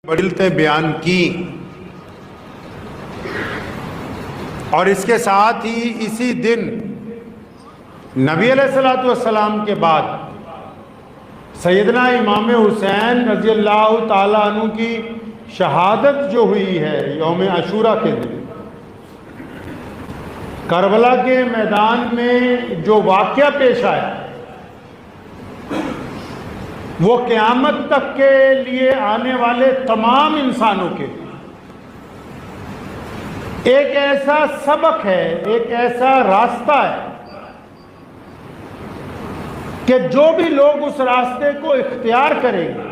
بڑلتے بیان کی، اور اس کے ساتھ ہی اسی دن نبی علیہ الصلوۃ والسلام کے بعد سیدنا امام حسین رضی اللہ تعالیٰ عنہ کی شہادت جو ہوئی ہے یوم عاشوراء کے دن، کربلا کے میدان میں جو واقعہ پیش آیا وہ قیامت تک کے لیے آنے والے تمام انسانوں کے ایک ایسا سبق ہے، ایک ایسا راستہ ہے کہ جو بھی لوگ اس راستے کو اختیار کریں گے،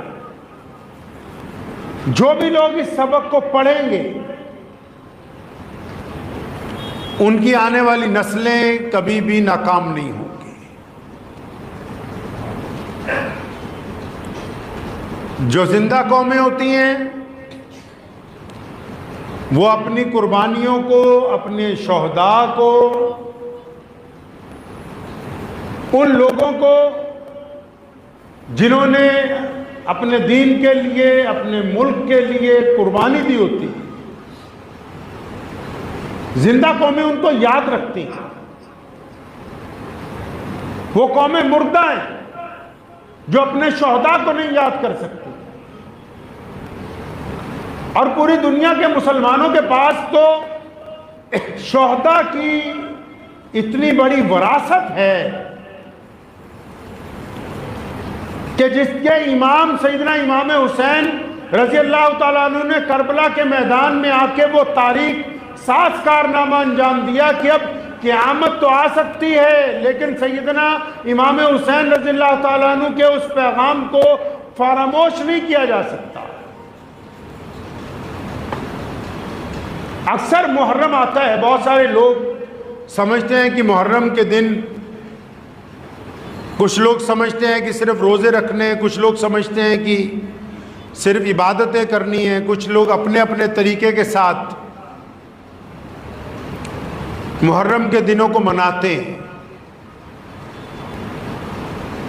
جو بھی لوگ اس سبق کو پڑھیں گے، ان کی آنے والی نسلیں کبھی بھی ناکام نہیں ہوں گی۔ جو زندہ قومیں ہوتی ہیں وہ اپنی قربانیوں کو، اپنے شہداء کو، ان لوگوں کو جنہوں نے اپنے دین کے لیے، اپنے ملک کے لیے قربانی دی ہوتی، زندہ قومیں ان کو یاد رکھتی ہیں۔ وہ قومیں مردہ ہیں جو اپنے شہداء کو نہیں یاد کر سکتی، اور پوری دنیا کے مسلمانوں کے پاس تو شہداء کی اتنی بڑی وراثت ہے کہ جس کے امام سیدنا امام حسین رضی اللہ تعالیٰ عنہ نے کربلا کے میدان میں آ کے وہ تاریخ ساز کارنامہ انجام دیا کہ اب قیامت تو آ سکتی ہے لیکن سیدنا امام حسین رضی اللہ تعالیٰ عنہ کے اس پیغام کو فراموش نہیں کیا جا سکتا۔ اکثر محرم آتا ہے، بہت سارے لوگ سمجھتے ہیں کہ محرم کے دن، کچھ لوگ سمجھتے ہیں کہ صرف روزے رکھنے ہیں، کچھ لوگ سمجھتے ہیں کہ صرف عبادتیں کرنی ہیں، کچھ لوگ اپنے اپنے طریقے کے ساتھ محرم کے دنوں کو مناتے ہیں۔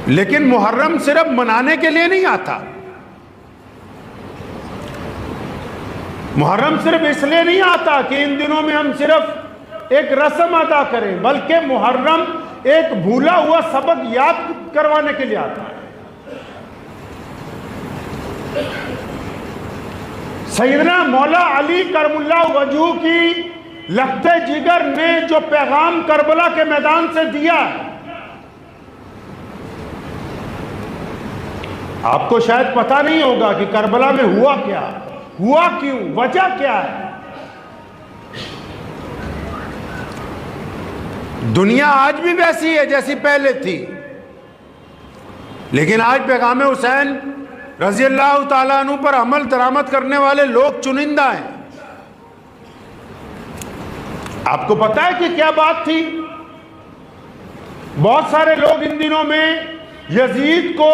لیکن محرم صرف منانے کے لیے نہیں آتا، محرم صرف اس لیے نہیں آتا کہ ان دنوں میں ہم صرف ایک رسم ادا کریں، بلکہ محرم ایک بھولا ہوا سبق یاد کروانے کے لیے آتا ہے۔ سیدنا مولا علی کرم اللہ وجہہ کی لخت جگر نے جو پیغام کربلا کے میدان سے دیا، آپ کو شاید پتہ نہیں ہوگا کہ کربلا میں ہوا کیا، ہوا کیوں، وجہ کیا ہے۔ دنیا آج بھی ویسی ہے جیسی پہلے تھی، لیکن آج پیغام حسین رضی اللہ تعالیٰ عنہ پر عمل درآمد کرنے والے لوگ چنندہ ہیں۔ آپ کو پتہ ہے کہ کیا بات تھی؟ بہت سارے لوگ ان دنوں میں یزید کو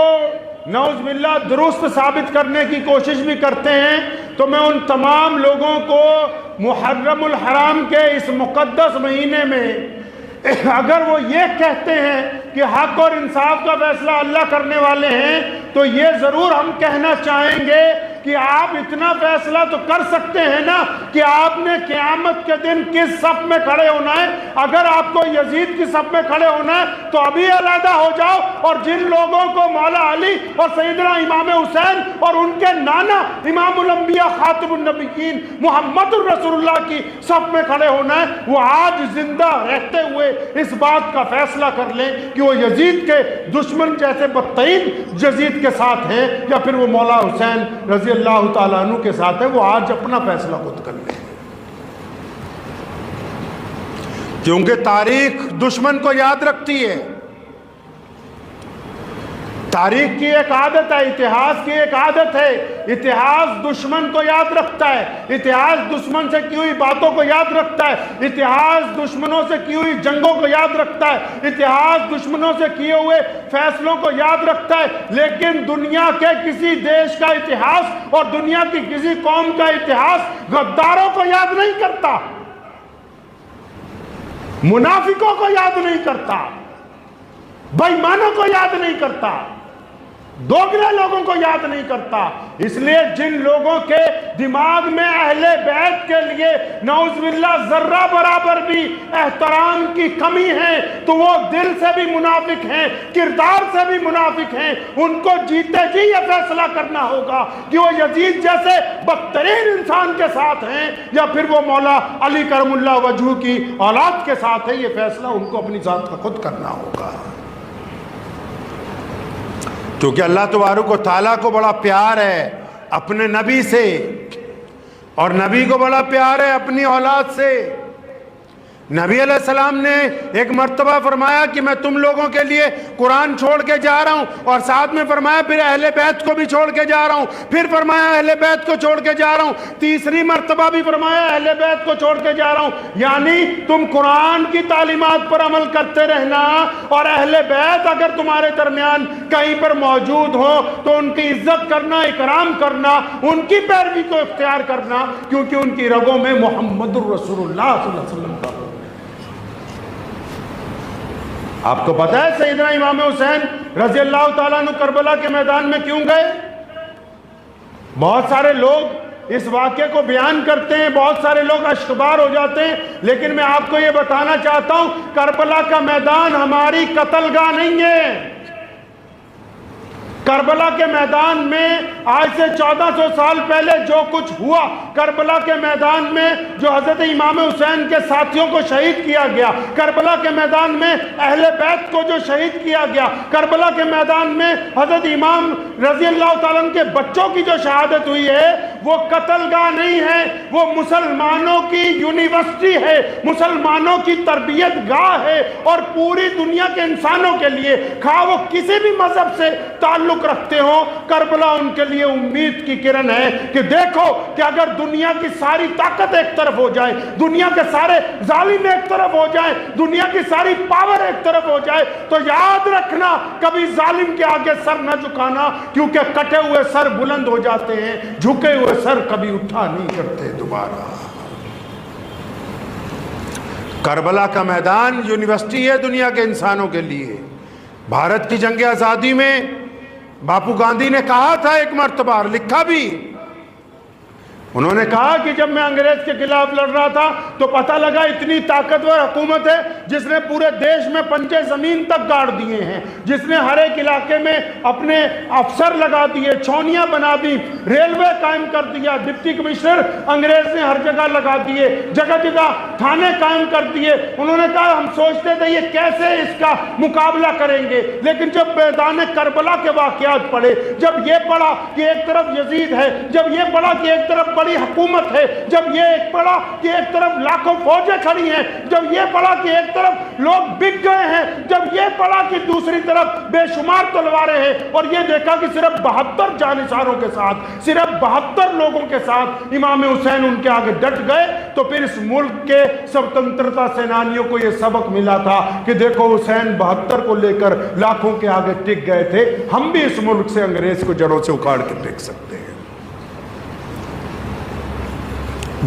نعوذ باللہ درست ثابت کرنے کی کوشش بھی کرتے ہیں، تو میں ان تمام لوگوں کو محرم الحرام کے اس مقدس مہینے میں اگر وہ یہ کہتے ہیں کہ حق اور انصاف کا فیصلہ اللہ کرنے والے ہیں، تو یہ ضرور ہم کہنا چاہیں گے کہ آپ اتنا فیصلہ تو کر سکتے ہیں نا کہ آپ نے قیامت کے دن کس صف میں کھڑے ہونا ہے۔ اگر آپ کو یزید کی صف میں کھڑے ہونا ہے تو ابھی علیحدہ ہو جاؤ، اور جن لوگوں کو مولا علی اور سیدنا امام حسین اور ان کے نانا امام الانبیاء خاتم النبیین محمد الرسول اللہ کی صف میں کھڑے ہونا ہے، وہ آج زندہ رہتے ہوئے اس بات کا فیصلہ کر لیں کہ وہ یزید کے دشمن جیسے بدترین یزید کے ساتھ ہیں یا پھر وہ مولا حسین رضی اللہ تعالیٰ عنہ کے ساتھ ہے۔ وہ آج اپنا فیصلہ خود کر لیں، کیونکہ تاریخ دشمن کو یاد رکھتی ہے۔ تاریخ کی ایک عادت ہے، اتہاس کی ایک عادت ہے، اتہاس دشمن کو یاد رکھتا ہے، اتہاس دشمن سے کی ہوئی باتوں کو یاد رکھتا ہے، اتہاس دشمنوں سے کی ہوئی جنگوں کو یاد رکھتا ہے، اتہاس دشمنوں سے کیے ہوئے فیصلوں کو یاد رکھتا ہے۔ لیکن دنیا کے کسی دیش کا اتہاس اور دنیا کی کسی قوم کا اتہاس غداروں کو یاد نہیں کرتا، منافقوں کو یاد نہیں کرتا، بے ایمانوں کو یاد نہیں کرتا۔ دوگلے لوگوں کو یاد نہیں کرتا. اس لیے جن لوگوں کے دماغ میں اہل بیت کے لیے نعوذ باللہ ذرہ برابر بھی احترام کی کمی ہے تو وہ دل سے بھی منافق ہیں, کردار سے بھی منافق ہیں. ان کو جیتے جی یہ فیصلہ کرنا ہوگا کہ وہ یزید جیسے بدترین انسان کے ساتھ ہیں یا پھر وہ مولا علی کرم اللہ وجہہ کی اولاد کے ساتھ ہے. یہ فیصلہ ان کو اپنی ذات کا خود کرنا ہوگا, کیونکہ اللہ تبارک و تعالیٰ کو بڑا پیار ہے اپنے نبی سے, اور نبی کو بڑا پیار ہے اپنی اولاد سے. نبی علیہ السلام نے ایک مرتبہ فرمایا کہ میں تم لوگوں کے لیے قرآن چھوڑ کے جا رہا ہوں, اور ساتھ میں فرمایا پھر اہل بیت کو بھی چھوڑ کے جا رہا ہوں, پھر فرمایا اہل بیت کو چھوڑ کے جا رہا ہوں, تیسری مرتبہ بھی فرمایا اہل بیت کو چھوڑ کے جا رہا ہوں. یعنی تم قرآن کی تعلیمات پر عمل کرتے رہنا, اور اہل بیت اگر تمہارے درمیان کہیں پر موجود ہو تو ان کی عزت کرنا, اکرام کرنا, ان کی پیروی کو اختیار کرنا, کیونکہ ان کی رگوں میں محمد الرسول اللہ صلی اللہ علیہ وسلم کا. آپ کو پتہ ہے سیدنا امام حسین رضی اللہ تعالیٰ عنہ کربلا کے میدان میں کیوں گئے؟ بہت سارے لوگ اس واقعے کو بیان کرتے ہیں, بہت سارے لوگ اشکبار ہو جاتے ہیں, لیکن میں آپ کو یہ بتانا چاہتا ہوں کربلا کا میدان ہماری قتل گاہ نہیں ہے. کربلا کے میدان میں آج سے 1400 سال پہلے جو کچھ ہوا, کربلا کے میدان میں جو حضرت امام حسین کے ساتھیوں کو شہید کیا گیا, کربلا کے میدان میں اہل بیت کو جو شہید کیا گیا, کربلا کے میدان میں حضرت امام رضی اللہ تعالیٰ عنہ کے بچوں کی جو شہادت ہوئی ہے, وہ قتل گاہ نہیں ہے, وہ مسلمانوں کی یونیورسٹی ہے, مسلمانوں کی تربیت گاہ ہے, اور پوری دنیا کے انسانوں کے لیے خواہ وہ کسی بھی مذہب سے تعلق رکھتے ہوں, کربلا ان کے لیے امید کی کرن ہے کہ دیکھو کہ اگر دنیا کی ساری طاقت ایک طرف ہو جائے, دنیا کے سارے ظالم ایک طرف ہو جائیں, دنیا کی ساری پاور ایک طرف ہو جائے, تو یاد رکھنا کبھی ظالم کے آگے سر نہ جھکانا, کیونکہ کٹے ہوئے سر بلند ہو جاتے ہیں, جھکے ہوئے سر کبھی اٹھا نہیں کرتے دوبارہ. کربلا کا میدان یونیورسٹی ہے دنیا کے انسانوں کے لیے. بھارت کی جنگ آزادی میں باپو گاندھی نے کہا تھا ایک مرتبہ, اور لکھا بھی, انہوں نے کہا کہ جب میں انگریز کے خلاف لڑ رہا تھا تو پتہ لگا اتنی طاقتور حکومت ہے جس نے پورے دیش میں پنجے زمین تک گاڑ دیے ہیں, جس نے ہر ایک علاقے میں اپنے افسر لگا دیے, چھونیاں بنا دی, ریلوے قائم کر دیا, ڈپٹی کمشنر انگریز نے ہر جگہ لگا دیے, جگہ جگہ تھانے قائم کر دیے. انہوں نے کہا ہم سوچتے تھے یہ کیسے اس کا مقابلہ کریں گے, لیکن جب میدان کربلا کے واقعات پڑھے, جب یہ پڑھا کہ ایک طرف یزید ہے, جب یہ پڑھا کہ ایک طرف بڑی حکومت ہے, جب یہ ایک پڑھا کہ ایک طرف لاکھوں فوجیں کھڑی ہیں, جب یہ پڑھا کہ ایک طرف لوگ بک گئے ہیں, جب یہ پڑھا کہ دوسری طرف بے شمار تلواریں ہیں, اور یہ دیکھا کہ صرف 72 جانثاروں کے ساتھ, صرف 72 لوگوں کے ساتھ امام حسین ان کے آگے ڈٹ گئے, تو پھر اس ملک کے سوتنترتا سینانیوں کو یہ سبق ملا تھا کہ دیکھو حسین 72 کو لے کر لاکھوں کے آگے ٹک گئے تھے, ہم بھی اس ملک سے انگریز کو جڑوں سے اکھاڑ کے ٹک سکتے ہیں.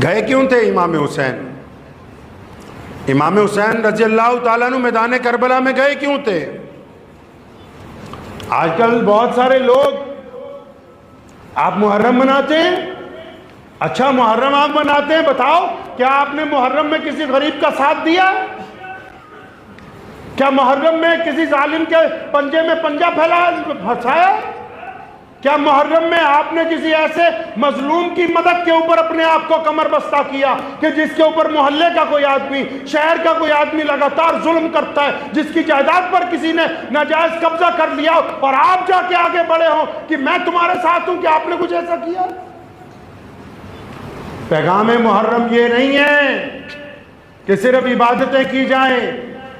گئے کیوں تھے امام حسین؟ امام حسین رضی اللہ تعالیٰ عنہ میدان کربلا میں گئے کیوں تھے؟ آج کل بہت سارے لوگ, آپ محرم مناتے ہیں, اچھا محرم آپ مناتے ہیں, بتاؤ کیا آپ نے محرم میں کسی غریب کا ساتھ دیا؟ کیا محرم میں کسی ظالم کے پنجے میں پنجہ پھنسایا؟ کیا محرم میں آپ نے کسی ایسے مظلوم کی مدد کے اوپر اپنے آپ کو کمر بستہ کیا کہ جس کے اوپر محلے کا کوئی آدمی, شہر کا کوئی آدمی لگاتار ظلم کرتا ہے, جس کی جائیداد پر کسی نے ناجائز قبضہ کر لیا, اور آپ جا کے آگے بڑھے ہوں کہ میں تمہارے ساتھ ہوں, کہ آپ نے کچھ ایسا کیا؟ پیغام محرم یہ نہیں ہے کہ صرف عبادتیں کی جائیں.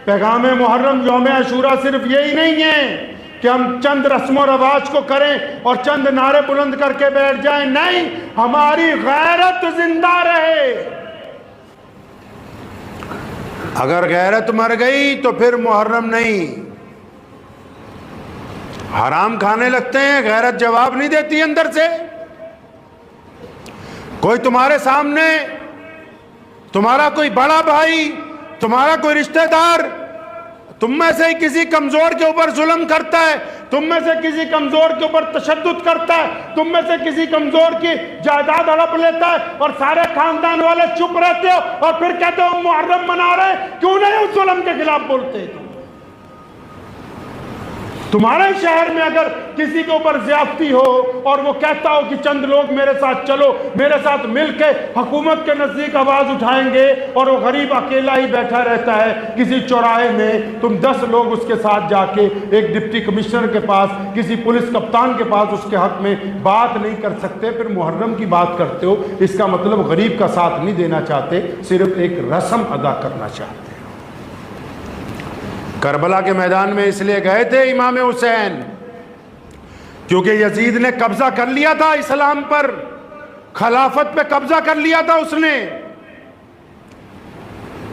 پیغام محرم یوم عاشورہ صرف یہی نہیں ہے کہ ہم چند رسم و رواج کو کریں اور چند نعرے بلند کر کے بیٹھ جائیں. نہیں, ہماری غیرت زندہ رہے. اگر غیرت مر گئی تو پھر محرم نہیں. حرام کھانے لگتے ہیں, غیرت جواب نہیں دیتی اندر سے. کوئی تمہارے سامنے, تمہارا کوئی بڑا بھائی, تمہارا کوئی رشتہ دار تم میں سے کسی کمزور کے اوپر ظلم کرتا ہے، تم میں سے کسی کمزور کے اوپر تشدد کرتا ہے، تم میں سے کسی کمزور کی جائیداد ہڑپ لیتا ہے، اور سارے خاندان والے چپ رہتے ہو اور پھر کہتے ہو محرم منا رہے، کیوں نہیں اس ظلم کے خلاف بولتے؟ تمہارے شہر میں اگر کسی کے اوپر زیادتی ہو اور وہ کہتا ہو کہ چند لوگ میرے ساتھ چلو، میرے ساتھ مل کے حکومت کے نزدیک آواز اٹھائیں گے، اور وہ غریب اکیلا ہی بیٹھا رہتا ہے کسی چوراہے میں، تم 10 لوگ اس کے ساتھ جا کے ایک ڈپٹی کمشنر کے پاس، کسی پولیس کپتان کے پاس اس کے حق میں بات نہیں کر سکتے، پھر محرم کی بات کرتے ہو۔ اس کا مطلب غریب کا ساتھ نہیں دینا چاہتے، صرف ایک رسم ادا کرنا چاہتے۔ کربلا کے میدان میں اس لیے گئے تھے امام حسین کیونکہ یزید نے قبضہ کر لیا تھا اسلام پر، خلافت پہ قبضہ کر لیا تھا اس نے،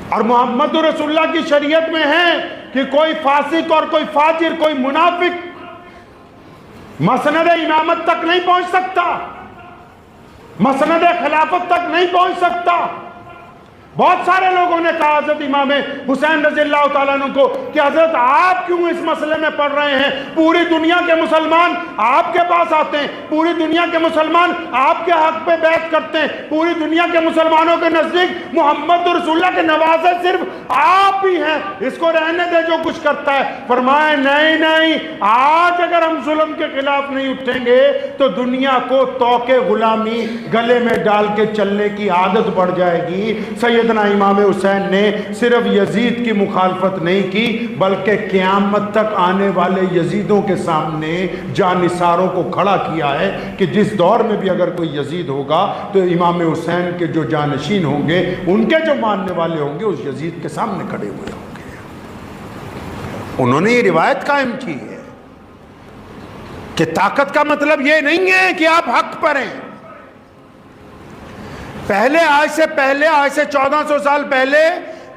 اور محمد رسول اللہ کی شریعت میں ہے کہ کوئی فاسق اور کوئی فاجر، کوئی منافق مسند امامت تک نہیں پہنچ سکتا، مسند خلافت تک نہیں پہنچ سکتا۔ بہت سارے لوگوں نے کہا حضرت امام حسین رضی اللہ تعالیٰ عنہ کو کہ حضرت آپ کیوں اس مسئلے میں پڑھ رہے ہیں؟ پوری دنیا کے مسلمان آپ کے پاس آتے ہیں، پوری دنیا کے مسلمان آپ کے حق پہ بیعت کرتے ہیں، پوری دنیا کے مسلمانوں کے نزدیک محمد رسول اللہ کے نواسے صرف آپ ہی ہیں، اس کو رہنے دے جو کچھ کرتا ہے۔ فرمائے نہیں، آج اگر ہم ظلم کے خلاف نہیں اٹھیں گے تو دنیا کو توق غلامی گلے میں ڈال کے چلنے کی عادت پڑ جائے گی۔ سیدنا امام حسین نے صرف یزید کی مخالفت نہیں کی بلکہ قیامت تک آنے والے یزیدوں کے سامنے جانثاروں کو کھڑا کیا ہے کہ جس دور میں بھی اگر کوئی یزید ہوگا تو امام حسین کے جو جانشین ہوں گے، ان کے جو ماننے والے ہوں گے، اس یزید کے سامنے کھڑے ہوئے ہوں گے۔ انہوں نے یہ روایت قائم کی ہے کہ طاقت کا مطلب یہ نہیں ہے کہ آپ حق پر ہیں۔ پہلے آج سے 1400 سال پہلے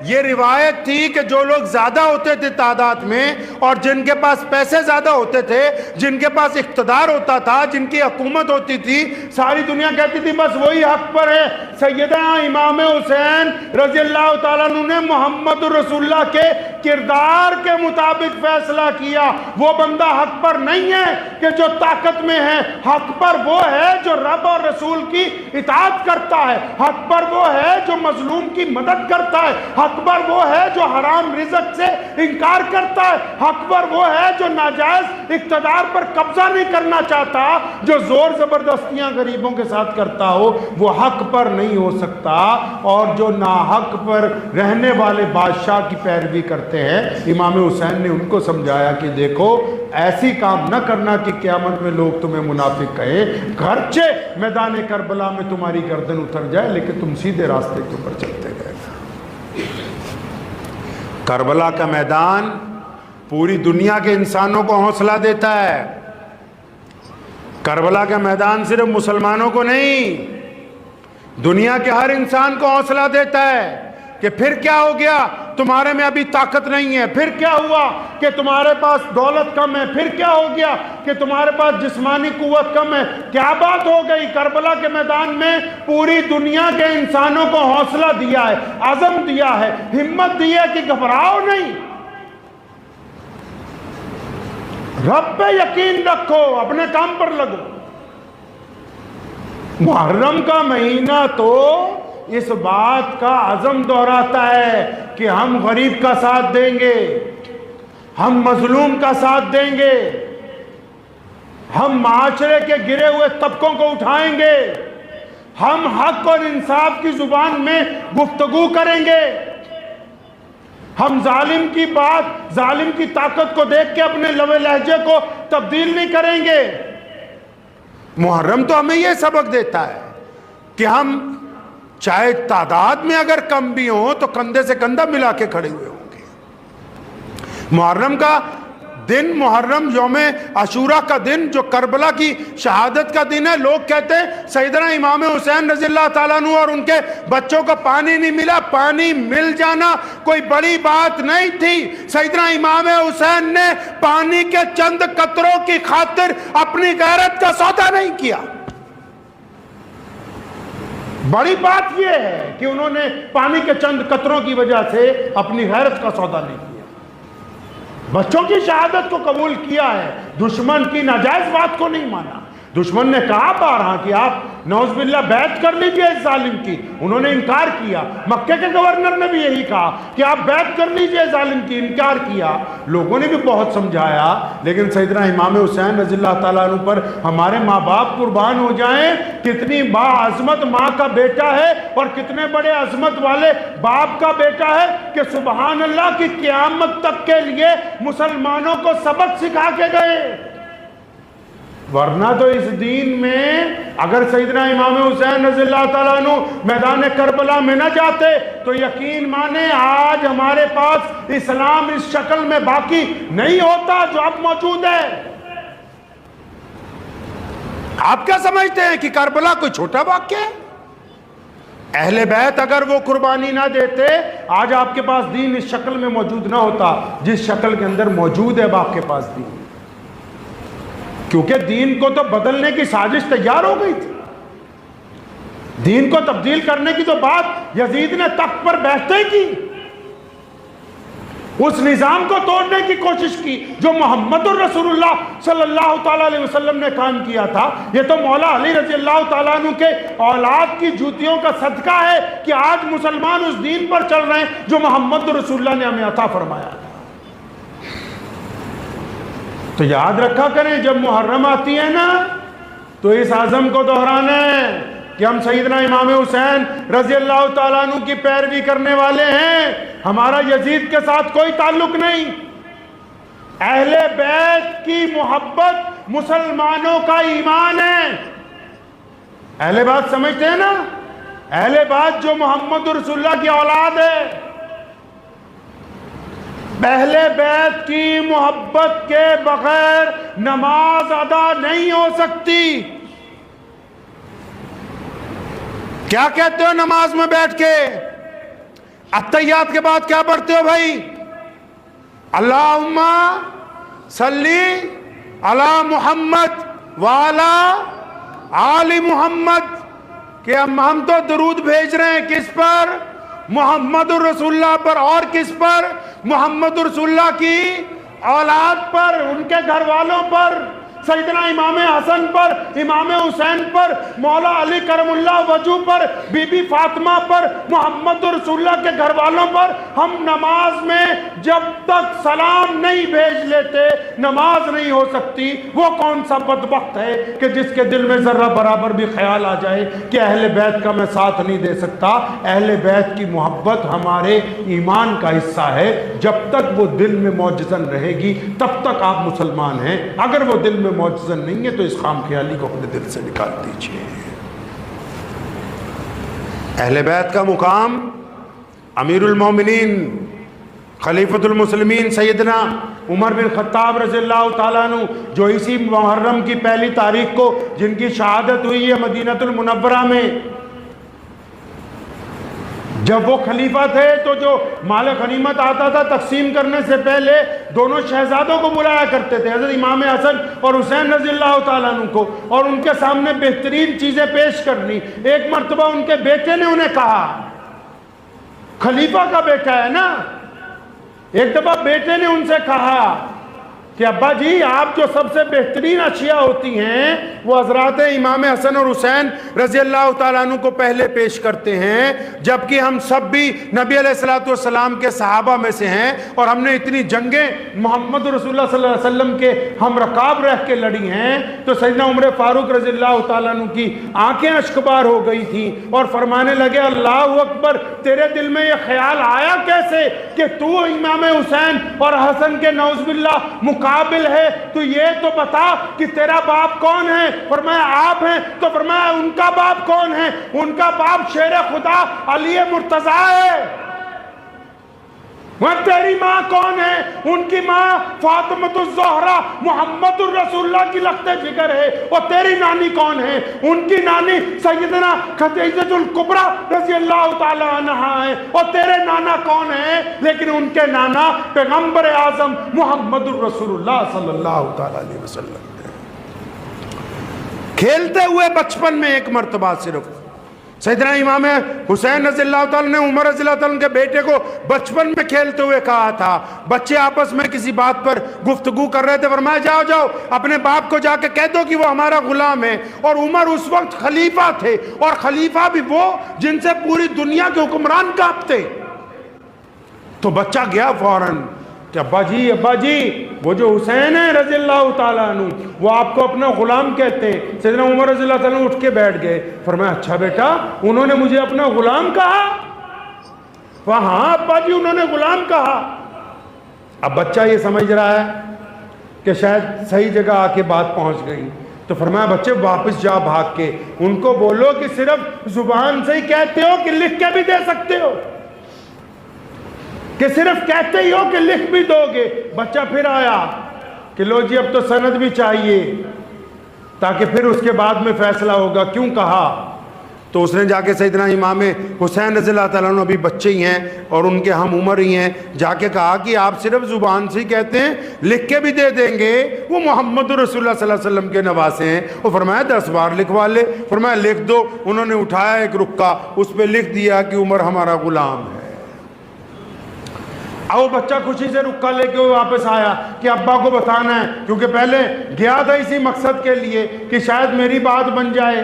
یہ روایت تھی کہ جو لوگ زیادہ ہوتے تھے تعداد میں اور جن کے پاس پیسے زیادہ ہوتے تھے، جن کے پاس اقتدار ہوتا تھا، جن کی حکومت ہوتی تھی، ساری دنیا کہتی تھی بس وہی حق پر ہے۔ سیدنا امام حسین رضی اللہ تعالیٰ عنہ نے محمد رسول اللہ کے کردار کے مطابق فیصلہ کیا۔ وہ بندہ حق پر نہیں ہے کہ جو طاقت میں ہے، حق پر وہ ہے جو رب اور رسول کی اطاعت کرتا ہے، حق پر وہ ہے جو مظلوم کی مدد کرتا ہے، حق پر وہ ہے جو حرام رزق سے انکار کرتا ہے، حق پر وہ ہے جو ناجائز اقتدار پر قبضہ نہیں کرنا چاہتا، جو زور زبردستیاں غریبوں کے ساتھ کرتا ہو وہ حق پر نہیں ہو سکتا، اور جو ناحق پر رہنے والے بادشاہ کی پیروی کرتے ہیں۔ امام حسین نے ان کو سمجھایا کہ دیکھو ایسی کام نہ کرنا کہ قیامت میں لوگ تمہیں منافق کہیں، گرچہ میدان کربلا میں تمہاری گردن اتر جائے لیکن تم سیدھے راستے کے اوپر چلتے رہے۔ کربلا کا میدان پوری دنیا کے انسانوں کو حوصلہ دیتا ہے۔ کربلا کا میدان صرف مسلمانوں کو نہیں، دنیا کے ہر انسان کو حوصلہ دیتا ہے کہ پھر کیا ہو گیا، تمہارے میں ابھی طاقت نہیں ہے، پھر کیا ہوا کہ تمہارے پاس دولت کم ہے، پھر کیا ہو گیا کہ تمہارے پاس جسمانی قوت کم ہے، کیا بات ہو گئی؟ کربلا کے میدان میں پوری دنیا کے انسانوں کو حوصلہ دیا ہے، عزم دیا ہے، ہمت دی ہے کہ گھبراؤ نہیں، رب پہ یقین رکھو، اپنے کام پر لگو۔ محرم کا مہینہ تو اس بات کا عزم دہراتا ہے کہ ہم غریب کا ساتھ دیں گے، ہم مظلوم کا ساتھ دیں گے، ہم معاشرے کے گرے ہوئے طبقوں کو اٹھائیں گے، ہم حق اور انصاف کی زبان میں گفتگو کریں گے، ہم ظالم کی بات، ظالم کی طاقت کو دیکھ کے اپنے لوے لہجے کو تبدیل نہیں کریں گے۔ محرم تو ہمیں یہ سبق دیتا ہے کہ ہم چاہے تعداد میں اگر کم بھی ہوں تو کندھے سے کندھا ملا کے کھڑے ہوئے ہوں گے۔ محرم کا دن، محرم یوم عاشوراء کا دن جو کربلا کی شہادت کا دن ہے، لوگ کہتے ہیں سیدنا امام حسین رضی اللہ تعالیٰ عنہ اور ان کے بچوں کو پانی نہیں ملا۔ پانی مل جانا کوئی بڑی بات نہیں تھی۔ سیدنا امام حسین نے پانی کے چند قطروں کی خاطر اپنی غیرت کا سودا نہیں کیا۔ بڑی بات یہ ہے کہ انہوں نے پانی کے چند قطروں کی وجہ سے اپنی غیرت کا سودا نہیں کیا۔ بچوں کی شہادت کو قبول کیا ہے، دشمن کی ناجائز بات کو نہیں مانا۔ دشمن نے کہا بارہا کہ آپ نعوذ باللہ بیعت کر لیجئے اس ظالم کی، انہوں نے انکار کیا۔ مکہ کے گورنر نے بھی یہی کہا کہ آپ بیعت کر لیجئے ظالم کی، انکار کیا۔ لوگوں نے بھی بہت سمجھایا، لیکن سیدنا امام حسین رضی اللہ تعالیٰ عنہ پر ہمارے ماں باپ قربان ہو جائیں، کتنی با عظمت ماں کا بیٹا ہے اور کتنے بڑے عظمت والے باپ کا بیٹا ہے کہ سبحان اللہ کی قیامت تک کے لیے مسلمانوں کو سبق سکھا کے گئے۔ ورنہ تو اس دین میں اگر سیدنا امام حسین رضی اللہ تعالیٰ عنہ میدان کربلا میں نہ جاتے تو یقین مانے آج ہمارے پاس اسلام اس شکل میں باقی نہیں ہوتا جو اب موجود ہے۔ آپ کیا سمجھتے ہیں کہ کربلا کوئی چھوٹا واقعہ ہے؟ اہل بیت اگر وہ قربانی نہ دیتے آج آپ کے پاس دین اس شکل میں موجود نہ ہوتا جس شکل کے اندر موجود ہے آپ کے پاس دین، کیونکہ دین کو تو بدلنے کی سازش تیار ہو گئی تھی۔ دین کو تبدیل کرنے کی تو بات یزید نے تخت پر بیٹھتے ہی کی، اس نظام کو توڑنے کی کوشش کی جو محمد الرسول اللہ صلی اللہ تعالیٰ علیہ وسلم نے قائم کیا تھا۔ یہ تو مولا علی رضی اللہ تعالیٰ عنہ کے اولاد کی جوتیوں کا صدقہ ہے کہ آج مسلمان اس دین پر چل رہے ہیں جو محمد رسول اللہ نے ہمیں عطا فرمایا تھا۔ تو یاد رکھا کریں جب محرم آتی ہے نا تو اس عزم کو دہرانا ہے کہ ہم سیدنا امام حسین رضی اللہ تعالیٰ عنہ کی پیروی کرنے والے ہیں، ہمارا یزید کے ساتھ کوئی تعلق نہیں۔ اہل بیت کی محبت مسلمانوں کا ایمان ہے۔ اہل بیت سمجھتے ہیں نا، اہل بیت جو محمد رسول اللہ کی اولاد ہے، اہل بیت کی محبت کے بغیر نماز ادا نہیں ہو سکتی۔ کیا کہتے ہو نماز میں بیٹھ کے؟ اتحیات کے بعد کیا پڑھتے ہو بھائی؟ اللہم صلی علی محمد وعلی آل محمد، کہ ہم تو درود بھیج رہے ہیں کس پر؟ محمد الرسول اللہ پر۔ اور کس پر؟ محمد الرسول اللہ کی اولاد پر، ان کے گھر والوں پر، سیدنا امام حسن پر، امام حسین پر، مولا علی کرم اللہ وجہ پر، بی بی فاطمہ پر، محمد رسول اللہ کے گھر والوں پر۔ ہم نماز میں جب تک سلام نہیں بھیج لیتے نماز نہیں ہو سکتی۔ وہ کون سا بدبخت ہے کہ جس کے دل میں ذرہ برابر بھی خیال آ جائے کہ اہل بیت کا میں ساتھ نہیں دے سکتا۔ اہل بیت کی محبت ہمارے ایمان کا حصہ ہے، جب تک وہ دل میں موجزن رہے گی تب تک آپ مسلمان ہیں، اگر وہ دل میں موجزن نہیں ہے تو اس خام خیالی کو اپنے دل سے نکال دیجئے۔ اہل بیت کا مقام امیر المومنین خلیفۃ المسلمین سیدنا عمر بن خطاب رضی اللہ تعالیٰ عنہ، جو اسی محرم کی پہلی تاریخ کو جن کی شہادت ہوئی ہے مدینہ المنورہ میں، جب وہ خلیفہ تھے تو جو مال غنیمت آتا تھا تقسیم کرنے سے پہلے دونوں شہزادوں کو بلایا کرتے تھے، حضرت امام حسن اور حسین رضی اللہ تعالیٰ عنہ کو، اور ان کے سامنے بہترین چیزیں پیش کرنی۔ ایک مرتبہ ان کے بیٹے نے انہیں کہا، خلیفہ کا بیٹا ہے نا، ایک دفعہ بیٹے نے ان سے کہا کہ ابا جی آپ جو سب سے بہترین اشیاء ہوتی ہیں وہ حضرات امام حسن اور حسین رضی اللہ تعالیٰ عنہ کو پہلے پیش کرتے ہیں، جبکہ ہم سب بھی نبی علیہ السلام کے صحابہ میں سے ہیں اور ہم نے اتنی جنگیں محمد رسول اللہ صلی اللہ علیہ وسلم کے ہم رکاب رہ کے لڑی ہیں۔ تو سیدنا عمر فاروق رضی اللہ تعالیٰ عنہ کی آنکھیں اشکبار ہو گئی تھیں اور فرمانے لگے اللہ اکبر، تیرے دل میں یہ خیال آیا کیسے کہ تو امام حسین اور حسن کے نعوذ باللہ قابل ہے؟ تو یہ تو بتا کہ تیرا باپ کون ہے؟ فرمایا آپ ہیں۔ تو فرمایا ان کا باپ کون ہے؟ ان کا باپ شیر خدا علی مرتضیٰ ہے۔ وہ تیری ماں کون ہے؟ ان کی ماں فاطمۃ الزہرا محمد الرسول اللہ کی لخت جگر ہے۔ اور تیری نانی کون ہے؟ ان کی نانی سیدنا خدیجہ الکبریٰ رضی اللہ تعالی عنہا ہے۔ اور تیرے نانا کون ہیں؟ لیکن ان کے نانا پیغمبر اعظم محمد الرسول اللہ صلی اللہ تعالی علیہ وسلم۔ کھیلتے ہوئے بچپن میں ایک مرتبہ صرف سیدنا امام حسین رضی اللہ تعالیٰ نے عمر رضی اللہ تعالیٰ کے بیٹے کو بچپن میں کھیلتے ہوئے کہا تھا، بچے آپس میں کسی بات پر گفتگو کر رہے تھے، فرمایا جاؤ جاؤ اپنے باپ کو جا کے کہہ دو کہ وہ ہمارا غلام ہے۔ اور عمر اس وقت خلیفہ تھے، اور خلیفہ بھی وہ جن سے پوری دنیا کے حکمران کانپتے۔ تو بچہ گیا فوراً کہ ابا جی وہ جو حسین ہے رضی اللہ تعالیٰ عنہ وہ آپ کو اپنا غلام کہتے ہیں۔ سیدنا عمر رضی اللہ تعالیٰ عنہ اٹھ کے بیٹھ گئے، فرمایا اچھا بیٹا انہوں نے مجھے اپنا غلام کہا؟ ہاں ابا جی انہوں نے غلام کہا۔ اب بچہ یہ سمجھ رہا ہے کہ شاید صحیح جگہ آ کے بات پہنچ گئی، تو فرمایا بچے واپس جا بھاگ کے ان کو بولو کہ صرف زبان سے ہی کہتے ہو کہ لکھ کے بھی دے سکتے ہو، کہ صرف کہتے ہی ہو کہ لکھ بھی دو گے۔ بچہ پھر آیا کہ لو جی اب تو سند بھی چاہیے تاکہ پھر اس کے بعد میں فیصلہ ہوگا، کیوں کہا؟ تو اس نے جا کے سیدنا امام حسین رضی اللہ تعالیٰ عنہ ابھی بچے ہی ہیں اور ان کے ہم عمر ہی ہیں، جا کے کہا کہ آپ صرف زبان سے کہتے ہیں، لکھ کے بھی دے دیں گے؟ وہ محمد رسول اللہ صلی اللہ علیہ وسلم کے نواسے ہیں۔ وہ فرمایا 10 بار لکھوا لے۔ فرمایا لکھ دو۔ انہوں نے اٹھایا ایک رکا، اس پہ لکھ دیا کہ عمر ہمارا غلام ہے۔ وہ بچہ خوشی سے رکا لے کے واپس آیا کہ ابا کو بتانا ہے، کیونکہ پہلے گیا تھا اسی مقصد کے لیے کہ شاید میری بات بن جائے۔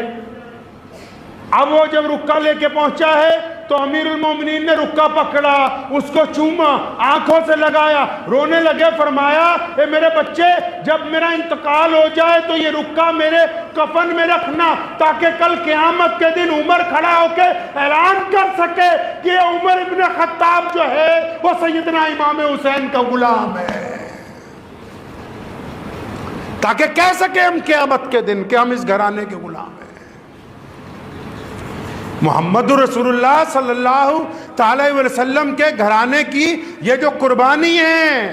اب وہ جب رکا لے کے پہنچا ہے تو امیر المومنین نے رکا پکڑا، اس کو چوما، آنکھوں سے لگایا، رونے لگے۔ فرمایا اے میرے بچے جب میرا انتقال ہو جائے تو یہ رکا میرے کفن میں رکھنا، تاکہ کل قیامت کے دن عمر کھڑا ہو کے اعلان کر سکے کہ عمر ابن خطاب جو ہے وہ سیدنا امام حسین کا غلام ہے، تاکہ کہہ سکے ہم قیامت کے دن کہ ہم اس گھرانے کے غلام ہیں۔ محمد رسول اللہ صلی اللہ تعالی وسلم کے گھرانے کی یہ جو قربانی ہے،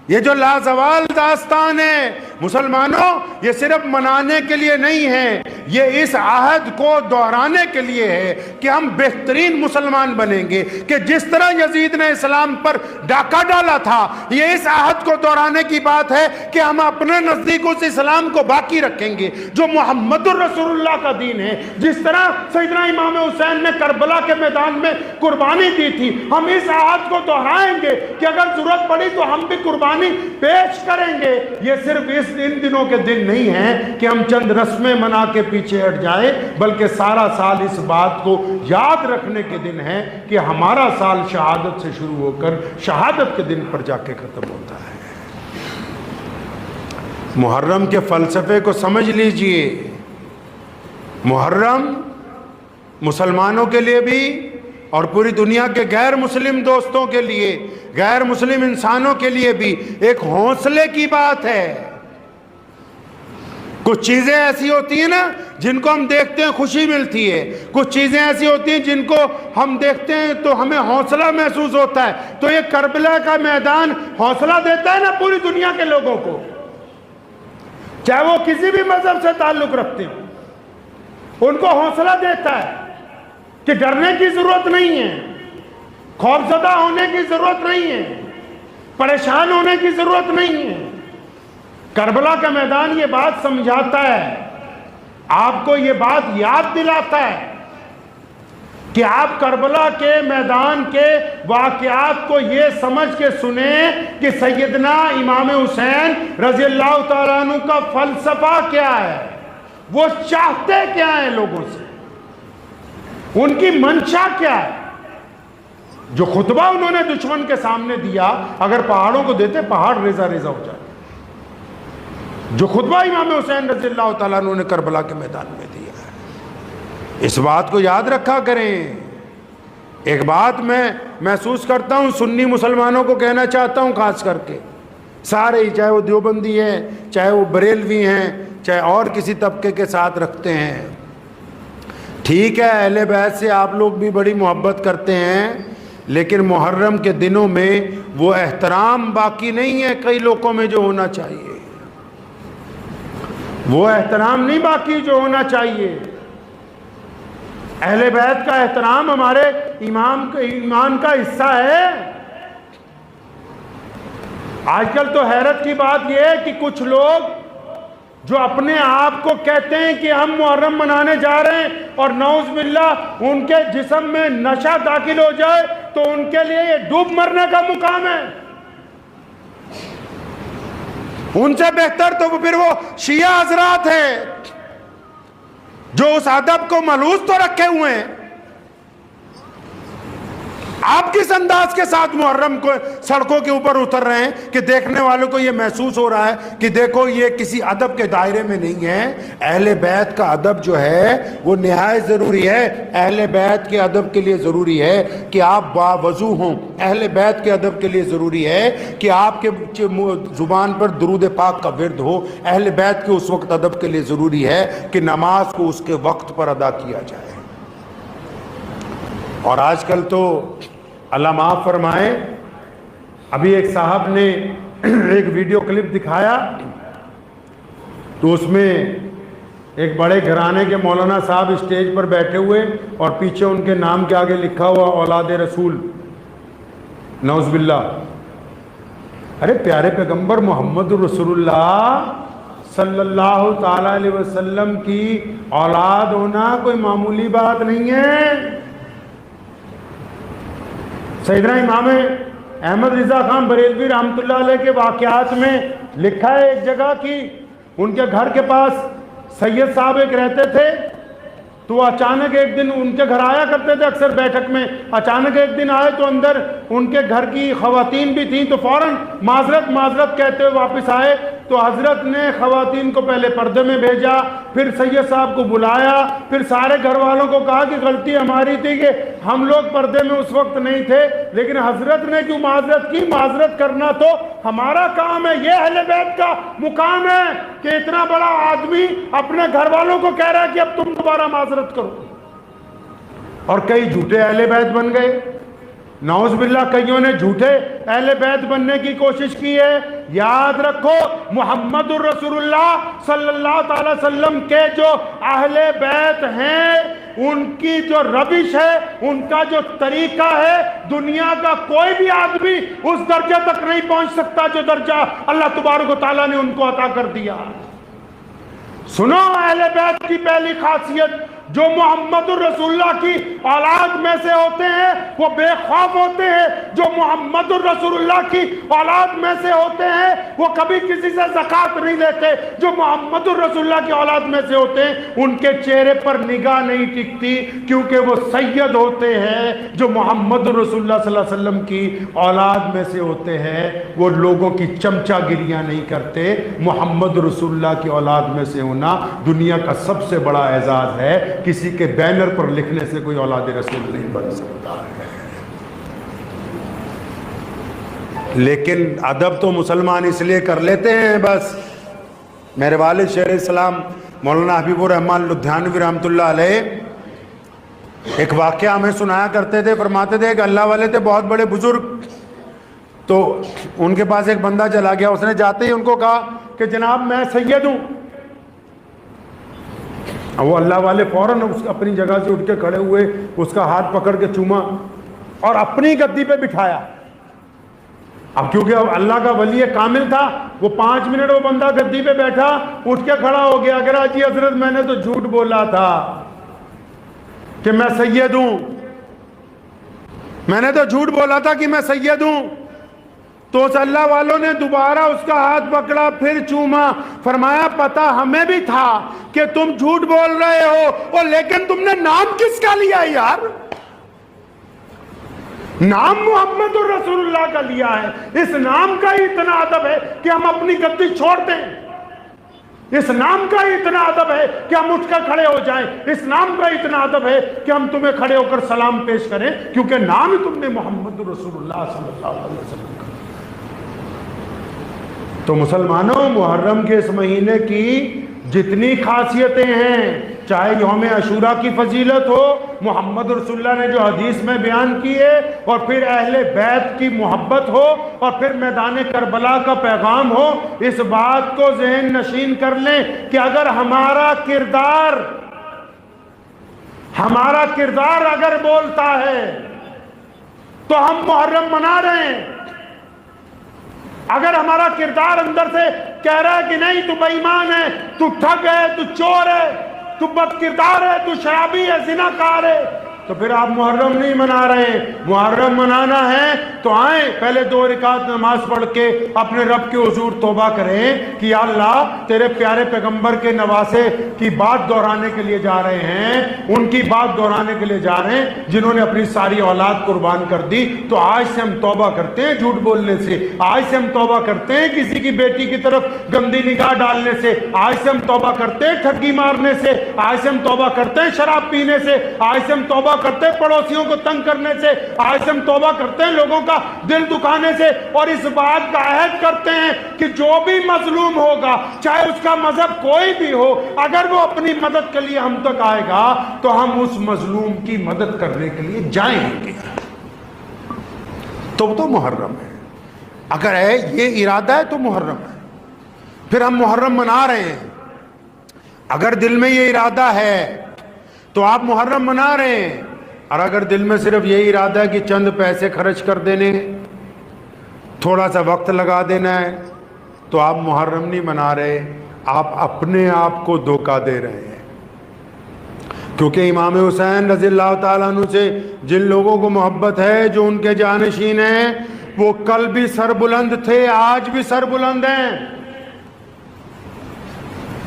یہ جو لازوال داستان ہے مسلمانوں، یہ صرف منانے کے لیے نہیں ہے، یہ اس عہد کو دہرانے کے لیے ہے کہ ہم بہترین مسلمان بنیں گے، کہ جس طرح یزید نے اسلام پر ڈاکہ ڈالا تھا، یہ اس عہد کو دہرانے کی بات ہے کہ ہم اپنے نزدیک اس اسلام کو باقی رکھیں گے جو محمد الرسول اللہ کا دین ہے۔ جس طرح سیدنا امام حسین نے کربلا کے میدان میں قربانی دی تھی، ہم اس عہد کو دہرائیں گے کہ اگر ضرورت پڑی تو ہم بھی قربانی پیش کریں گے۔ یہ صرف ان دنوں کے دن نہیں ہیں کہ ہم چند رسمیں منا کے پیچھے ہٹ جائیں، بلکہ سارا سال اس بات کو یاد رکھنے کے دن ہے کہ ہمارا سال شہادت سے شروع ہو کر شہادت کے دن پر جا کے ختم ہوتا ہے۔ محرم کے فلسفے کو سمجھ لیجئے۔ محرم مسلمانوں کے لیے بھی اور پوری دنیا کے غیر مسلم دوستوں کے لیے، غیر مسلم انسانوں کے لیے بھی ایک حوصلے کی بات ہے۔ کچھ چیزیں ایسی ہوتی ہیں نا جن کو ہم دیکھتے ہیں خوشی ملتی ہے، کچھ چیزیں ایسی ہوتی ہیں جن کو ہم دیکھتے ہیں تو ہمیں حوصلہ محسوس ہوتا ہے۔ تو یہ کربلا کا میدان حوصلہ دیتا ہے نا پوری دنیا کے لوگوں کو، چاہے وہ کسی بھی مذہب سے تعلق رکھتے ہوں، ان کو حوصلہ دیتا ہے کہ ڈرنے کی ضرورت نہیں ہے، خوفزدہ ہونے کی ضرورت نہیں ہے، پریشان ہونے کی ضرورت نہیں ہے۔ کربلا کا میدان یہ بات سمجھاتا ہے، آپ کو یہ بات یاد دلاتا ہے کہ آپ کربلا کے میدان کے واقعات کو یہ سمجھ کے سنیں کہ سیدنا امام حسین رضی اللہ تعالیٰ عنہ کا فلسفہ کیا ہے، وہ چاہتے کیا ہیں لوگوں سے، ان کی منشا کیا ہے۔ جو خطبہ انہوں نے دشمن کے سامنے دیا، اگر پہاڑوں کو دیتے پہاڑ ریزہ ریزہ ہو جائے۔ جو خطبہ امام حسین رضی اللہ تعالیٰ عنہ نے کربلا کے میدان میں دیا ہے، اس بات کو یاد رکھا کریں۔ ایک بات میں محسوس کرتا ہوں، سنی مسلمانوں کو کہنا چاہتا ہوں، خاص کر کے سارے ہی، چاہے وہ دیوبندی ہیں، چاہے وہ بریلوی ہیں، چاہے اور کسی طبقے کے ساتھ رکھتے ہیں، ٹھیک ہے اہل بیت سے آپ لوگ بھی بڑی محبت کرتے ہیں، لیکن محرم کے دنوں میں وہ احترام باقی نہیں ہے کئی لوگوں میں جو ہونا چاہیے، وہ احترام نہیں باقی جو ہونا چاہیے۔ اہل بیت کا احترام ہمارے ایمان کا حصہ ہے۔ آج کل تو حیرت کی بات یہ ہے کہ کچھ لوگ جو اپنے آپ کو کہتے ہیں کہ ہم محرم منانے جا رہے ہیں اور نعوذ باللہ ان کے جسم میں نشہ داخل ہو جائے تو ان کے لیے یہ ڈوب مرنے کا مقام ہے. ان سے بہتر تو پھر وہ شیعہ حضرات ہیں جو اس ادب کو ملوث تو رکھے ہوئے ہیں. آپ کس انداز کے ساتھ محرم کو سڑکوں کے اوپر اتر رہے ہیں کہ دیکھنے والوں کو یہ محسوس ہو رہا ہے کہ دیکھو یہ کسی ادب کے دائرے میں نہیں ہے. اہل بیت کا ادب جو ہے وہ نہایت ضروری ہے. اہل بیت کے ادب کے لیے ضروری ہے کہ آپ باوضو ہوں. اہل بیت کے ادب کے لیے ضروری ہے کہ آپ کے زبان پر درود پاک کا ورد ہو. اہل بیت کے اس وقت ادب کے لیے ضروری ہے کہ نماز کو اس کے وقت پر ادا کیا جائے. اور آج کل تو اللہ معاف فرمائے، ابھی ایک صاحب نے ایک ویڈیو کلپ دکھایا تو اس میں ایک بڑے گھرانے کے مولانا صاحب اسٹیج پر بیٹھے ہوئے اور پیچھے ان کے نام کے آگے لکھا ہوا اولاد رسول، نعوذ باللہ. ارے پیارے پیغمبر محمد رسول اللہ صلی اللہ تعالی علیہ وسلم کی اولاد ہونا کوئی معمولی بات نہیں ہے. سیدنا امام احمد رضا خان بریلوی رحمۃ اللہ علیہ کے واقعات میں لکھا ہے ایک جگہ کہ ان کے گھر کے پاس سید صاحب ایک رہتے تھے تو اچانک ایک دن ان کے گھر آیا کرتے تھے اکثر بیٹھک میں. اچانک ایک دن آئے تو اندر ان کے گھر کی خواتین بھی تھیں تو فوراً معذرت معذرت کہتے ہوئے واپس آئے. تو حضرت نے خواتین کو پہلے پردے میں بھیجا، پھر سید صاحب کو بلایا، پھر سارے گھر والوں کو کہا کہ غلطی ہماری تھی کہ ہم لوگ پردے میں اس وقت نہیں تھے، لیکن حضرت نے جو معذرت کی، معذرت کرنا تو ہمارا کام ہے. یہ اہل بیت کا مقام ہے کہ اتنا بڑا آدمی اپنے گھر والوں کو کہہ رہا ہے کہ اب تم دوبارہ معذرت کرو. اور کئی جھوٹے اہل بیت بن گئے، نعوذ باللہ. کئیوں نے جھوٹے اہل بیت بننے کی کوشش کی ہے. یاد رکھو محمد الرسول اللہ صلی اللہ تعالی وسلم کے جو اہل بیت ہیں ان کی جو روش ہے، ان کا جو طریقہ ہے، دنیا کا کوئی بھی آدمی اس درجے تک نہیں پہنچ سکتا جو درجہ اللہ تبارک و تعالیٰ نے ان کو عطا کر دیا. سنو اہل بیت کی پہلی خاصیت، جو محمد الرسول اللہ کی اولاد میں سے ہوتے ہیں وہ بے خوف ہوتے ہیں. جو محمد الرسول اللہ کی اولاد میں سے ہوتے ہیں وہ کبھی کسی سے زکوٰۃ نہیں لیتے. جو محمد الرسول اللہ کی اولاد میں سے ہوتے ہیں ان کے چہرے پر نگاہ نہیں ٹکتی کیونکہ وہ سید ہوتے ہیں. جو محمد الرسول اللہ صلی اللہ علیہ وسلم کی اولاد میں سے ہوتے ہیں وہ لوگوں کی چمچہ گریاں نہیں کرتے. محمد رسول اللہ کی اولاد میں سے ہونا دنیا کا سب سے بڑا اعزاز ہے. کسی کے بینر پر لکھنے سے کوئی اولاد رسول نہیں بن سکتا ہے. لیکن ادب تو مسلمان اس لیے کر لیتے ہیں بس. میرے والد شیخ الاسلام مولانا حبیب الرحمن لدھیانوی رحمۃ اللہ علیہ ایک واقعہ ہمیں سنایا کرتے تھے. فرماتے تھے کہ اللہ والے تھے بہت بڑے بزرگ، تو ان کے پاس ایک بندہ چلا گیا. اس نے جاتے ہی ان کو کہا کہ جناب میں سید ہوں. وہ اللہ والے فوراً اپنی جگہ سے اٹھ کے کھڑے ہوئے، اس کا ہاتھ پکڑ کے چوما اور اپنی گدی پہ بٹھایا. اب کیونکہ اللہ کا ولی کامل تھا، وہ 5 منٹ وہ بندہ گدی پہ بیٹھا، اٹھ کے کھڑا ہو گیا. اگر جی حضرت میں نے تو جھوٹ بولا تھا کہ میں سید ہوں، میں نے تو جھوٹ بولا تھا کہ میں سید ہوں. تو اس اللہ والوں نے دوبارہ اس کا ہاتھ پکڑا، پھر چوما. فرمایا پتہ ہمیں بھی تھا کہ تم جھوٹ بول رہے ہو، لیکن تم نے نام کس کا لیا یار؟ نام محمد الرسول اللہ کا لیا ہے. اس نام کا ہی اتنا ادب ہے کہ ہم اپنی گدی چھوڑ دیں. اس نام کا ہی اتنا ادب ہے کہ ہم اٹھ کر کھڑے ہو جائیں. اس نام کا اتنا ادب ہے کہ ہم تمہیں کھڑے ہو کر سلام پیش کریں کیونکہ نام ہی تم نے محمد الرسول اللہ صلی اللہ علیہ وسلم کا. تو مسلمانوں، محرم کے اس مہینے کی جتنی خاصیتیں ہیں، چاہے یوم عاشوراء کی فضیلت ہو، محمد رسول اللہ نے جو حدیث میں بیان کی ہے، اور پھر اہل بیت کی محبت ہو، اور پھر میدان کربلا کا پیغام ہو، اس بات کو ذہن نشین کر لیں کہ اگر ہمارا کردار اگر بولتا ہے تو ہم محرم منا رہے ہیں. اگر ہمارا کردار اندر سے کہہ رہا ہے کہ نہیں تو بے ایمان ہے، تو ٹھگ ہے، تو چور ہے، تو بد کردار ہے، تو شرابی ہے، زناکار ہے، تو پھر آپ محرم نہیں منا رہے۔ محرم منانا ہے تو آئیں، پہلے 2 رکعت نماز پڑھ کے اپنے رب کے حضور توبہ کریں کہ یا اللہ تیرے پیارے پیغمبر کے نواسے کی بات دہرانے کے لیے جا رہے ہیں، ان کی بات دہرانے کے لیے جا رہے ہیں جنہوں نے اپنی ساری اولاد قربان کر دی، تو آج سے ہم توبہ کرتے ہیں جھوٹ بولنے سے، آج سے ہم توبہ کرتے ہیں کسی کی بیٹی کی طرف گندی نگاہ ڈالنے سے، آج سے ہم توبہ کرتے ہیں ٹھگی مارنے سے، آج سے ہم توبہ کرتے ہیں شراب پینے سے، آج سے ہم توبہ کرتے ہیں پڑوسیوں کو تنگ کرنے سے، آج سے ہم توبہ کرتے ہیں لوگوں کا دل دکھانے سے، اور اس بات کا عہد کرتے ہیں کہ جو بھی مظلوم ہوگا چاہے اس کا مذہب کوئی بھی ہو، اگر وہ اپنی مدد کے لیے ہم تک آئے گا تو ہم اس مظلوم کی مدد کرنے کے لیے جائیں گے۔ تو محرم ہے، اگر ہے یہ ارادہ ہے تو محرم ہے۔ پھر ہم محرم منا رہے ہیں، اگر دل میں یہ ارادہ ہے تو آپ محرم منا رہے ہیں، اور اگر دل میں صرف یہی ارادہ ہے کہ چند پیسے خرچ کر دینے، تھوڑا سا وقت لگا دینا ہے، تو آپ محرم نہیں منا رہے، آپ اپنے آپ کو دھوکہ دے رہے ہیں۔ کیونکہ امام حسین رضی اللہ تعالیٰ عنہ سے جن لوگوں کو محبت ہے، جو ان کے جانشین ہیں، وہ کل بھی سر بلند تھے، آج بھی سر بلند ہیں۔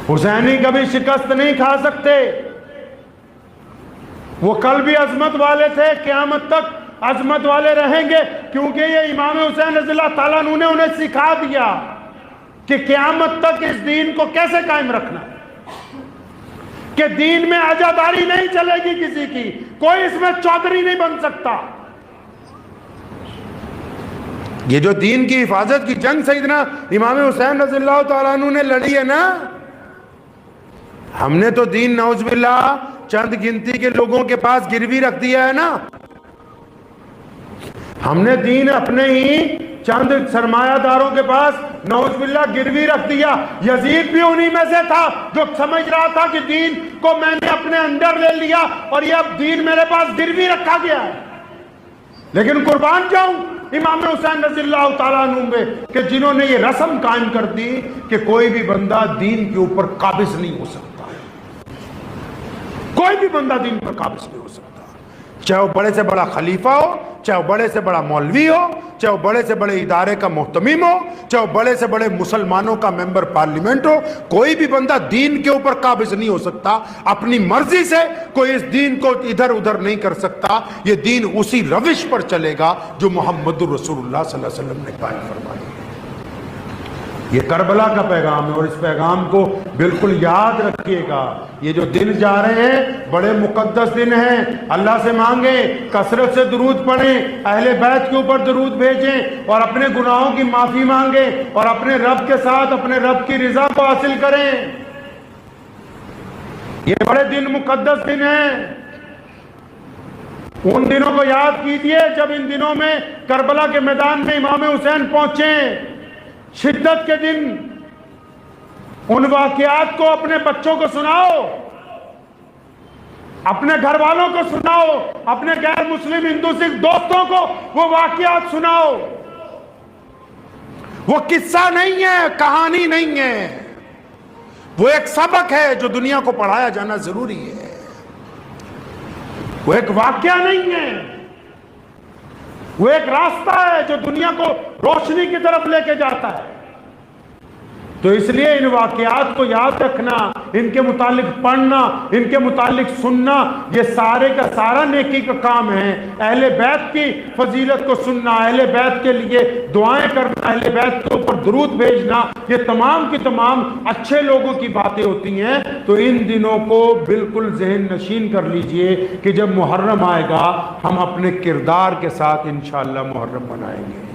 حسینی کبھی شکست نہیں کھا سکتے، وہ کل بھی عظمت والے تھے، قیامت تک عظمت والے رہیں گے، کیونکہ یہ امام حسین رضی اللہ تعالیٰ عنہ نے انہیں سکھا دیا کہ قیامت تک اس دین کو کیسے قائم رکھنا ہے، کہ دین میں عزاداری نہیں چلے گی کسی کی، کوئی اس میں چودھری نہیں بن سکتا۔ یہ جو دین کی حفاظت کی جنگ سیدنا امام حسین رضی اللہ تعالیٰ عنہ نے لڑی ہے نا، ہم نے تو دین نعوذ باللہ چند گنتی کے لوگوں کے پاس گروی رکھ دیا ہے نا، ہم نے دین اپنے ہی چند سرمایہ داروں کے پاس نعوذ باللہ گروی رکھ دیا۔ یزید بھی انہی میں سے تھا جو سمجھ رہا تھا کہ دین کو میں نے اپنے اندر لے لیا اور یہ اب دین میرے پاس گروی رکھا گیا ہے، لیکن قربان جاؤں امام حسین رضی اللہ تعالیٰ عنہ میں کہ جنہوں نے یہ رسم قائم کر دی کہ کوئی بھی بندہ دین کے اوپر قابض نہیں ہو سکتا، کوئی بھی بندہ دین پر قابض نہیں ہو سکتا، چاہے وہ بڑے سے بڑا خلیفہ ہو، چاہے وہ بڑے سے بڑا مولوی ہو، چاہے وہ بڑے سے بڑے ادارے کا محتمم ہو، چاہے وہ بڑے سے بڑے مسلمانوں کا ممبر پارلیمنٹ ہو، کوئی بھی بندہ دین کے اوپر قابض نہیں ہو سکتا۔ اپنی مرضی سے کوئی اس دین کو ادھر ادھر نہیں کر سکتا، یہ دین اسی روش پر چلے گا جو محمد الرسول اللہ صلی اللہ علیہ وسلم نے قائم فرمائی۔ یہ کربلا کا پیغام ہے، اور اس پیغام کو بالکل یاد رکھیے گا۔ یہ جو دن جا رہے ہیں بڑے مقدس دن ہیں، اللہ سے مانگیں، کثرت سے درود پڑھیں، اہل بیت کے اوپر درود بھیجیں، اور اپنے گناہوں کی معافی مانگیں، اور اپنے رب کے ساتھ اپنے رب کی رضا کو حاصل کریں۔ یہ بڑے دن مقدس دن ہیں، ان دنوں کو یاد کیجئے جب ان دنوں میں کربلا کے میدان میں امام حسین پہنچے، شدت کے دن۔ ان واقعات کو اپنے بچوں کو سناؤ، اپنے گھر والوں کو سناؤ، اپنے غیر مسلم ہندو سکھ دوستوں کو وہ واقعات سناؤ۔ وہ قصہ نہیں ہے، کہانی نہیں ہے، وہ ایک سبق ہے جو دنیا کو پڑھایا جانا ضروری ہے، وہ ایک واقعہ نہیں ہے، وہ ایک راستہ ہے جو دنیا کو روشنی کی طرف لے کے جاتا ہے۔ تو اس لیے ان واقعات کو یاد رکھنا، ان کے متعلق پڑھنا، ان کے متعلق سننا، یہ سارے کا سارا نیکی کا کام ہے۔ اہل بیت کی فضیلت کو سننا، اہل بیت کے لیے دعائیں کرنا، اہل بیت کے اوپر درود بھیجنا، یہ تمام کی تمام اچھے لوگوں کی باتیں ہوتی ہیں۔ تو ان دنوں کو بالکل ذہن نشین کر لیجئے کہ جب محرم آئے گا ہم اپنے کردار کے ساتھ انشاءاللہ محرم منائیں گے۔